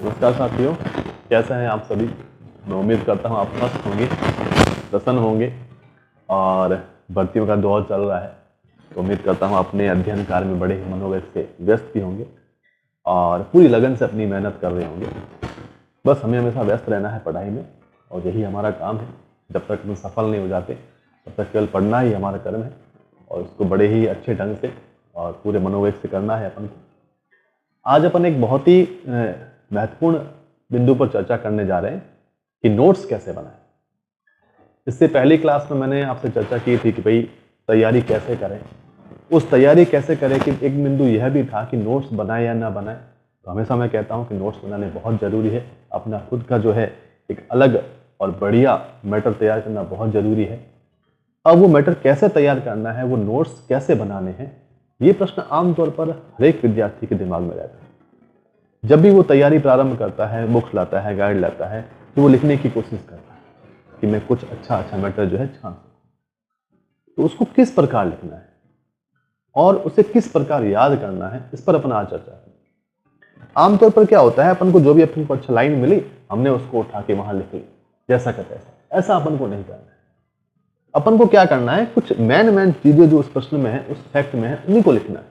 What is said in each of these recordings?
नमस्कार साथियों, कैसे हैं आप सभी। मैं उम्मीद करता हूं आप स्वस्थ होंगे, प्रसन्न होंगे और भर्तियों का दौर चल रहा है तो उम्मीद करता हूं अपने अध्ययन कार्य में बड़े ही मनोवेग से व्यस्त भी होंगे और पूरी लगन से अपनी मेहनत कर रहे होंगे। बस हमें हमेशा व्यस्त रहना है पढ़ाई में और यही हमारा काम है। जब तक हम सफल नहीं हो जाते तब तक केवल पढ़ना ही हमारा कर्म है और उसको बड़े ही अच्छे ढंग से और पूरे मनोवेग से करना है अपन को। आज अपन एक बहुत ही महत्वपूर्ण बिंदु पर चर्चा करने जा रहे हैं कि नोट्स कैसे बनाएं। इससे पहली क्लास में मैंने आपसे चर्चा की थी कि भाई तैयारी कैसे करें। उस तैयारी कैसे करें कि एक बिंदु यह भी था कि नोट्स बनाए या ना बनाए। तो हमेशा मैं कहता हूं कि नोट्स बनाने बहुत ज़रूरी है। अपना खुद का जो है एक अलग और बढ़िया मैटर तैयार करना बहुत ज़रूरी है। अब वो मैटर कैसे तैयार करना है, वो नोट्स कैसे बनाने हैं, ये प्रश्न आमतौर पर हर एक विद्यार्थी के दिमाग में रहता है। जब भी वो तैयारी प्रारंभ करता है, बुक्स लाता है, गाइड लाता है, तो वो लिखने की कोशिश करता है कि मैं कुछ अच्छा मैटर जो है छान सकूं। तो उसको किस प्रकार लिखना है और उसे किस प्रकार याद करना है, इस पर अपन आज चर्चा करें। आमतौर पर क्या होता है, अपन को जो भी अपन को अच्छा लाइन मिली हमने उसको उठा के वहां लिख लिया जैसा का तैसा। ऐसा अपन को नहीं करना है। अपन को क्या करना है, कुछ मेन चीजें जो उस प्रश्न में है, उस फैक्ट में है, उन्हीं को लिखना है।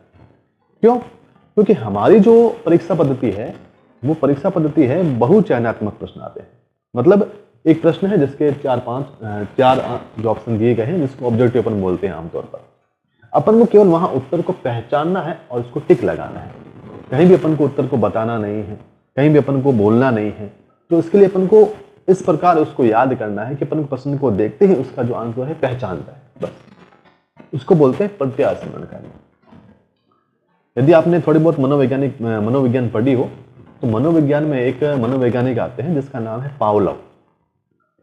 क्यों? क्योंकि हमारी जो परीक्षा पद्धति है वो परीक्षा पद्धति है बहुचयनात्मक प्रश्न आते हैं। मतलब एक प्रश्न है जिसके चार जो ऑप्शन दिए गए हैं, जिसको ऑब्जेक्टिव अपन बोलते हैं आमतौर पर। अपन को केवल वहां उत्तर को पहचानना है और उसको टिक लगाना है। कहीं भी अपन को उत्तर को बताना नहीं है, कहीं भी अपन को बोलना नहीं है। तो इसके लिए अपन को इस प्रकार उसको याद करना है कि अपन प्रश्न को देखते ही उसका जो आंसर है पहचानता है। बस उसको बोलते हैं प्रत्यास्मरण करना। यदि आपने थोड़ी बहुत मनोविज्ञान पढ़ी हो तो मनोविज्ञान में एक मनोवैज्ञानिक आते हैं जिसका नाम है पावलोव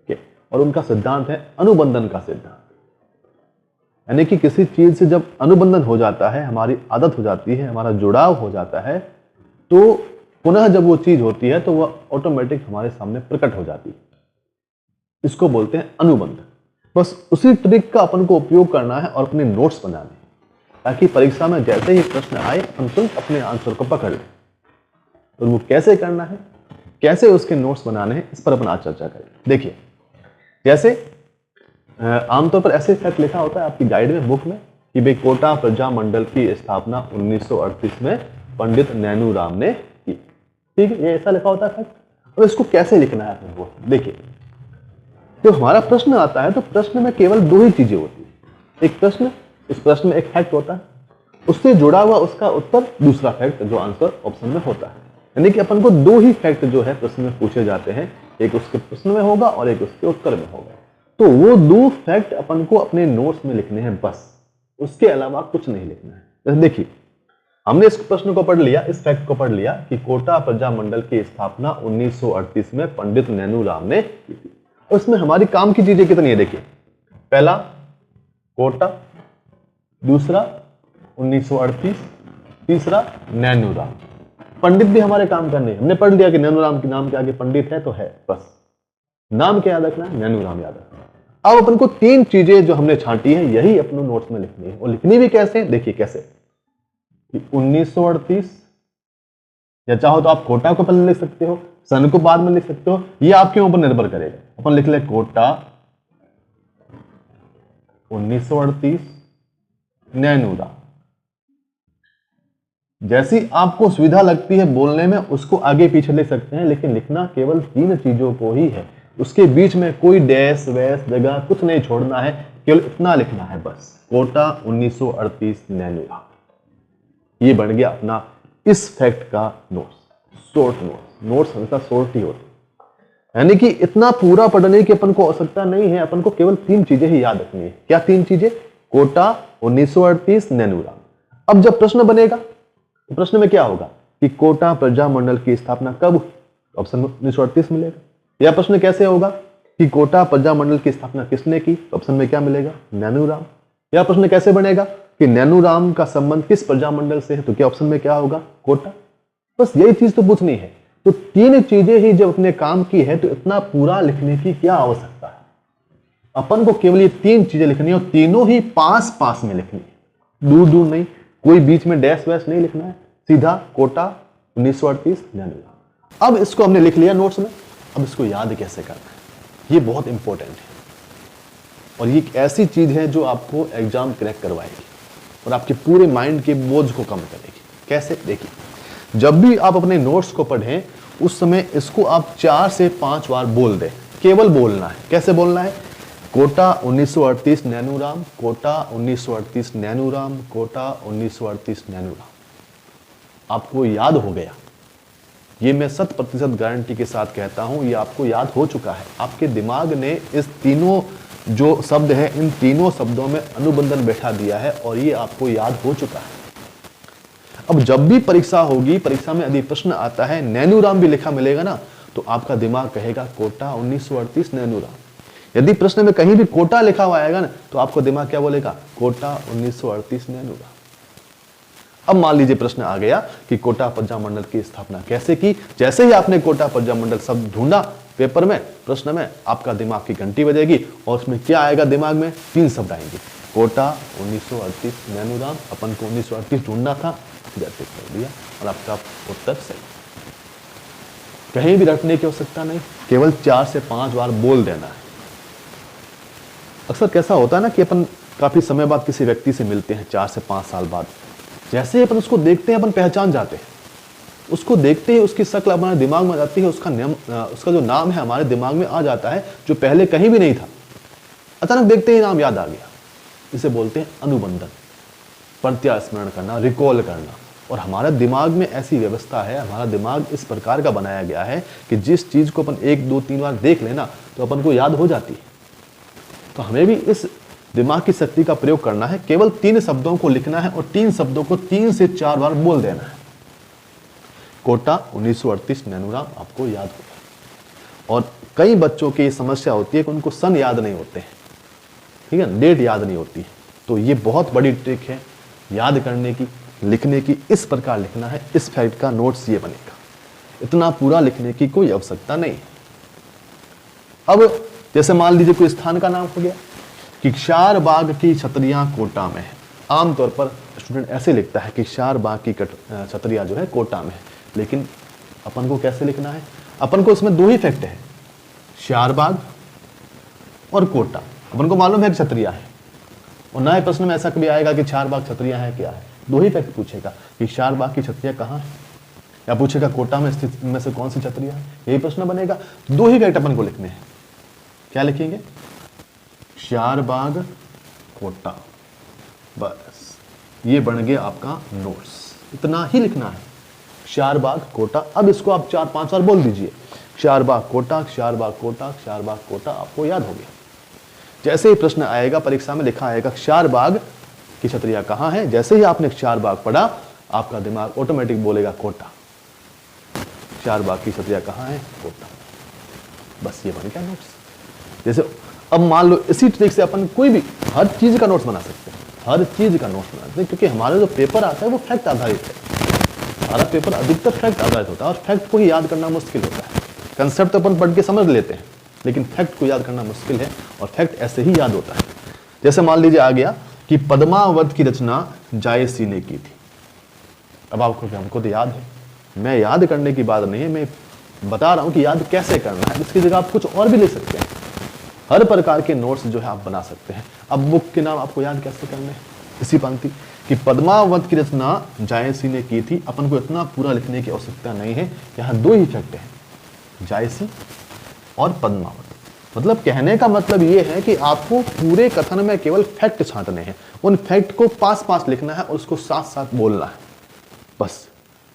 के, और उनका सिद्धांत है अनुबंधन का सिद्धांत। यानी कि किसी चीज से जब अनुबंधन हो जाता है, हमारी आदत हो जाती है, हमारा जुड़ाव हो जाता है, तो पुनः जब वो चीज होती है तो वह ऑटोमेटिक हमारे सामने प्रकट हो जाती है। इसको बोलते हैं अनुबंधन। बस उसी ट्रिक का अपन को उपयोग करना है और अपने नोट्स बनाने, ताकि परीक्षा में जैसे ही प्रश्न आए हम तुरंत अपने आंसर को पकड़ लें। तो वो कैसे करना है, कैसे उसके नोट्स बनाने हैं, इस पर अपन आज चर्चा करें। देखिए, जैसे आमतौर पर ऐसे फैक्ट लिखा होता है आपकी गाइड में, बुक में, कि भाई कोटा प्रजा मंडल की स्थापना 1938 में पंडित नैनूराम ने की। ठीक है, ये ऐसा लिखा होता है फैक्ट। और इसको कैसे लिखना है अपने को, देखिए, तो हमारा प्रश्न आता है तो प्रश्न में केवल दो ही चीजें होती है। एक प्रश्न, इस प्रश्न में एक फैक्ट होता है, उससे जुड़ा हुआ उसका उत्तर, दूसरा फैक्ट जो आंसर ऑप्शन में होता है। यानी कि अपन को दो ही फैक्ट जो है प्रश्न में पूछे जाते हैं, एक उसके प्रश्न में होगा और एक उसके उत्तर में होगा। तो वो दो फैक्ट अपन को अपने नोट्स में लिखने हैं, बस उसके अलावा कुछ नहीं लिखना है। जैसे देखिए, हमने इस प्रश्न को पढ़ लिया, इस फैक्ट को पढ़ लिया कि कोटा प्रजा मंडल की स्थापना 1938 में पंडित नैनूराम ने की थी। उसमें हमारी काम की चीजें कितनी है, देखिए, पहला कोटा, दूसरा 1938, तीसरा नैनूराम। पंडित भी हमारे काम करने, हमने पढ़ लिया कि नैनूराम के नाम के आगे पंडित है तो है, बस नाम क्या याद रखना है, नैनूराम याद रखना है। अब अपन को तीन चीजें जो हमने छांटी है यही अपने नोट्स में लिखनी है। और लिखनी भी कैसे, देखिए कैसे, 1938, या चाहो तो आप कोटा को पहले लिख सकते हो, सन को बाद में लिख सकते हो, ये आपके ऊपर निर्भर करेगा। अपन लिख ले कोटा 1938 नैनूराम। जैसी आपको सुविधा लगती है बोलने में उसको आगे पीछे लिख सकते हैं, लेकिन लिखना केवल तीन चीजों को ही है। उसके बीच में कोई डैश वैश जगह कुछ नहीं छोड़ना है, केवल इतना लिखना है बस, कोटा 1938 नैनूराम। ये बन गया अपना इस फैक्ट का नोट्स, शॉर्ट नोट्स। नोट्स हमेशा शॉर्ट ही होते, यानी कि इतना पूरा पढ़ने की अपन को आवश्यकता नहीं है। अपन को केवल तीन चीजें ही याद रखनी है। क्या तीन चीजें? कोटा, 1938, नैनूराम। अब जब प्रश्न बनेगा तो प्रश्न में क्या होगा कि कोटा प्रजा मंडल की स्थापना कब हुई, ऑप्शन में 1938 मिलेगा। यह प्रश्न कैसे होगा कि कोटा प्रजा मंडल की स्थापना किसने की, ऑप्शन में क्या मिलेगा, नैनूराम। यह प्रश्न कैसे बनेगा कि नैनूराम का संबंध किस प्रजा मंडल से है, तो क्या ऑप्शन में क्या होगा, कोटा। बस यही चीज तो पूछनी है। तो तीन चीजें ही जब अपने काम की है तो इतना पूरा लिखने की क्या आवश्यकता है। अपन को केवल ये तीन चीजें लिखनी है और तीनों ही पास पास में लिखनी है, दूर दूर नहीं, कोई बीच में डैश वैश नहीं लिखना है, सीधा कोटा 1938 नैनूराम। अब इसको हमने लिख लिया नोट्स में, अब इसको याद कैसे करना है, ये बहुत इंपॉर्टेंट है और ये एक ऐसी चीज है जो आपको एग्जाम क्रैक करवाएगी और आपके पूरे माइंड के बोझ को कम करेगी। कैसे? देखिए, जब भी आप अपने नोट्स को पढ़ें उस समय इसको आप 4 से 5 बार बोल दें, केवल बोलना है। कैसे बोलना है? कोटा 1938 नैनूराम, कोटा 1938 नैनूराम, कोटा 1938 नैनूराम। आपको याद हो गया, ये मैं 100% गारंटी के साथ कहता हूं, ये आपको याद हो चुका है। आपके दिमाग ने इस तीनों जो शब्द है, इन तीनों शब्दों में अनुबंधन बैठा दिया है और ये आपको याद हो चुका है। अब जब भी परीक्षा होगी, परीक्षा में यदि प्रश्न आता है नैनूराम भी लिखा मिलेगा ना, तो आपका दिमाग कहेगा कोटा 1938 नैनूराम। यदि प्रश्न में कहीं भी कोटा लिखा हुआ आएगा ना, तो आपको दिमाग क्या बोलेगा? कोटा 1938 नैनूराम। अब मान लीजिए प्रश्न आ गया कि कोटा प्रजा मंडल की स्थापना कैसे की। जैसे ही आपने कोटा प्रजा मंडल शब्द ढूंढा पेपर में, प्रश्न में, आपका दिमाग की घंटी बजेगी और उसमें क्या आएगा? दिमाग में 3 शब्द आएंगे, कोटा 1938 नैनूराम। अपन को 1938 ढूंढना था, जैसे कर दिया और आपका उत्तर सही। कहीं भी रटने की आवश्यकता नहीं, केवल 4 से 5 बार बोल देना है। अक्सर कैसा होता है ना कि अपन काफी समय बाद किसी व्यक्ति से मिलते हैं, 4 से 5 साल बाद, जैसे ही अपन उसको देखते हैं अपन पहचान जाते हैं। उसको देखते ही उसकी शक्ल हमारे दिमाग में आ जाती है, उसका जो नाम है हमारे दिमाग में आ जाता है, जो पहले कहीं भी नहीं था। अचानक देखते ही नाम याद आ गया। इसे बोलते हैं अनुबंधन, प्रत्यास्मरण करना, रिकॉल करना। और हमारे दिमाग में ऐसी व्यवस्था है, हमारा दिमाग इस प्रकार का बनाया गया है कि जिस चीज को अपन 1, 2, 3 बार देख लेना तो अपन को याद हो जाती है। तो हमें भी इस दिमाग की शक्ति का प्रयोग करना है। केवल 3 शब्दों को लिखना है और 3 शब्दों को 3 से 4 बार बोल देना है। कोटा 1938 नैनूराम आपको याद होगा। और कई बच्चों की ये समस्या होती है कि उनको सन याद नहीं होते हैं, ठीक है, डेट याद नहीं होती है। तो ये बहुत बड़ी ट्रिक है याद करने की, लिखने की। इस प्रकार लिखना है, इस फैक्ट का नोट्स ये बनेगा। इतना पूरा लिखने की कोई आवश्यकता नहीं है। अब जैसे मान लीजिए कोई स्थान का नाम हो गया कि क्षारबाग की छतरियां कोटा में है। आमतौर पर स्टूडेंट ऐसे लिखता है कि क्षारबाग की छतरियां जो है कोटा में है, लेकिन अपन को कैसे लिखना है? अपन को इसमें 2 ही फैक्ट है, क्षारबाग और कोटा। अपन को मालूम है कि छतरियां है, और नए प्रश्न में ऐसा कभी आएगा कि क्षारबाग छतरियां है क्या है? 2 ही फैक्ट पूछेगा कि क्षारबाग की छतरियां कहाँ है, या पूछेगा कोटा में स्थित में से कौन सी छतरियां है। यही प्रश्न बनेगा। 2 ही फैक्ट अपन को लिखने हैं। क्या लिखेंगे? क्षारबाग कोटा, बस ये बन गया आपका नोट्स। इतना ही लिखना है, क्षारबाग कोटा। अब इसको आप 4-5 बार बोल दीजिए, क्षारबाग कोटा, क्षारबाग कोटा, क्षारबाग कोटा। आपको याद हो गया। जैसे ही प्रश्न आएगा परीक्षा में, लिखा आएगा क्षारबाग की छतरियां कहाँ है, जैसे ही आपने क्षारबाग पढ़ा आपका दिमाग ऑटोमेटिक बोलेगा कोटा। क्षारबाग की छतरियां कहाँ है? कोटा। बस ये बन गया नोट्स। जैसे अब मान लो इसी ट्रिक से अपन कोई भी हर चीज का नोट्स बना सकते हैं, हर चीज का नोट्स बना सकते हैं, क्योंकि हमारा जो पेपर आता है वो फैक्ट आधारित है। हमारा पेपर अधिकतर फैक्ट आधारित होता है और फैक्ट को ही याद करना मुश्किल होता है। कंसेप्ट तो अपन पढ़ के समझ लेते हैं, लेकिन फैक्ट को याद करना मुश्किल है और फैक्ट ऐसे ही याद होता है। जैसे मान लीजिए आ गया कि पद्मावत की रचना जायसी ने की थी। अब आपको हमको तो याद है, मैं याद करने की बात नहीं है, मैं बता रहा हूं कि याद कैसे करना है। इसकी जगह आप कुछ और भी ले सकते हैं। हर प्रकार के नोट्स जो है आप बना सकते हैं। अब बुक के नाम आपको याद कैसे करने हैं? इसी पंक्ति कि पद्मावत की रचना जायसी ने की थी। अपन को इतना पूरा लिखने की आवश्यकता नहीं है। यहाँ 2 ही फैक्ट है, जायसी और पद्मावत। मतलब कहने का मतलब ये है कि आपको पूरे कथन में केवल फैक्ट छांटने हैं। उन फैक्ट को पास लिखना है और उसको साथ बोलना है। बस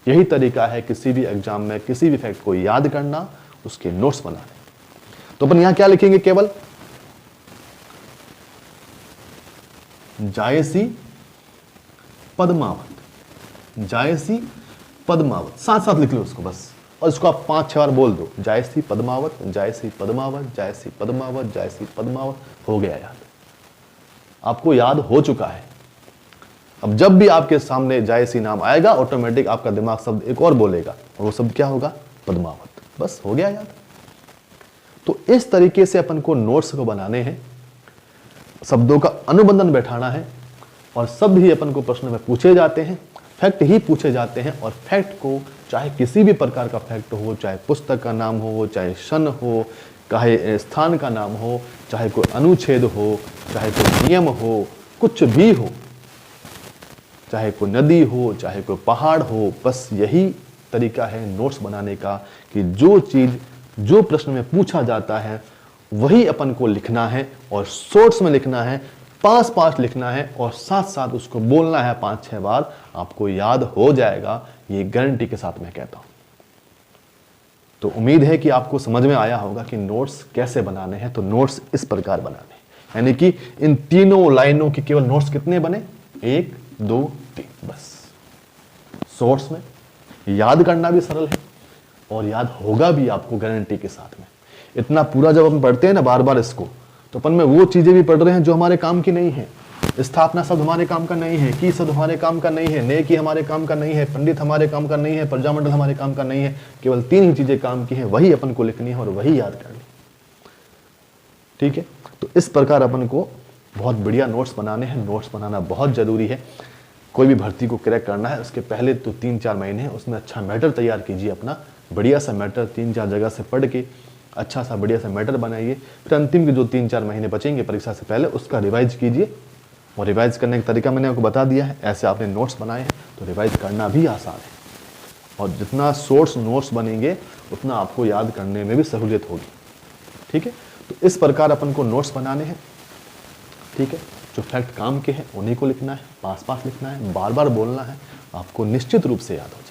यही तरीका है किसी भी एग्जाम में किसी भी फैक्ट को याद करना, उसके नोट्स बनाने। तो अपन यहां क्या लिखेंगे? केवल जायसी पद्मावत, जायसी पद्मावत, साथ लिख लो उसको बस। और इसको आप 5-6 बार बोल दो, जायसी पद्मावत, जायसी पद्मावत, जायसी पद्मावत, जायसी पद्मावत। हो गया याद, आपको याद हो चुका है। अब जब भी आपके सामने जायसी नाम आएगा ऑटोमेटिक आपका दिमाग शब्द एक और बोलेगा, और वो शब्द क्या होगा? पद्मावत। बस हो गया याद। तो इस तरीके से अपन को नोट्स को बनाने हैं, शब्दों का अनुबंधन बैठाना है, और शब्द ही अपन को प्रश्न में पूछे जाते हैं, फैक्ट ही पूछे जाते हैं, और फैक्ट को चाहे किसी भी प्रकार का फैक्ट हो, चाहे पुस्तक का नाम हो, चाहे सन हो, चाहे स्थान का नाम हो, चाहे कोई अनुच्छेद हो, चाहे कोई नियम हो, कुछ भी हो, चाहे कोई नदी हो, चाहे कोई पहाड़ हो, बस यही तरीका है नोट्स बनाने का कि जो चीज जो प्रश्न में पूछा जाता है वही अपन को लिखना है और शॉर्ट्स में लिखना है, पास पास लिखना है और साथ साथ उसको बोलना है 5-6 बार, आपको याद हो जाएगा, ये गारंटी के साथ मैं कहता हूं। तो उम्मीद है कि आपको समझ में आया होगा कि नोट्स कैसे बनाने हैं। तो नोट्स इस प्रकार बनाने हैं, यानी कि इन तीनों लाइनों के केवल नोट्स कितने बने, 1 2 3, बस। शॉर्ट्स में याद करना भी सरल है और याद होगा भी आपको गारंटी के साथ में। इतना पूरा जब हम पढ़ते हैं ना बार बार इसको, तो अपन में वो चीजें भी पढ़ रहे हैं जो हमारे काम की नहीं है। स्थापना शब्द हमारे काम का नहीं है, की शब्द हमारे काम का नहीं है, ने की हमारे काम का नहीं है, पंडित हमारे काम का नहीं है, प्रजामंडल हमारे काम का नहीं है। केवल 3 ही चीजें काम की हैं, वही अपन को लिखनी है और वही याद करनी। ठीक है, तो इस प्रकार अपन को बहुत बढ़िया नोट्स बनाने हैं। नोट्स बनाना बहुत जरूरी है। कोई भी भर्ती को क्रैक करना है उसके पहले तो 3-4 महीने हैं, उसमें अच्छा मैटर तैयार कीजिए, अपना बढ़िया सा मैटर 3-4 जगह से पढ़ के अच्छा सा बढ़िया सा मैटर बनाइए। फिर अंतिम के जो 3-4 महीने बचेंगे परीक्षा से पहले, उसका रिवाइज कीजिए। और रिवाइज करने का तरीका मैंने आपको बता दिया है। ऐसे आपने नोट्स बनाए हैं तो रिवाइज करना भी आसान है, और जितना शॉर्ट्स नोट्स बनेंगे उतना आपको याद करने में भी सहूलियत होगी। ठीक है, तो इस प्रकार अपन को नोट्स बनाने हैं। ठीक है, जो फैक्ट काम के हैं उन्हीं को लिखना है, पास पास लिखना है, बार बार बोलना है, आपको निश्चित रूप से याद हो।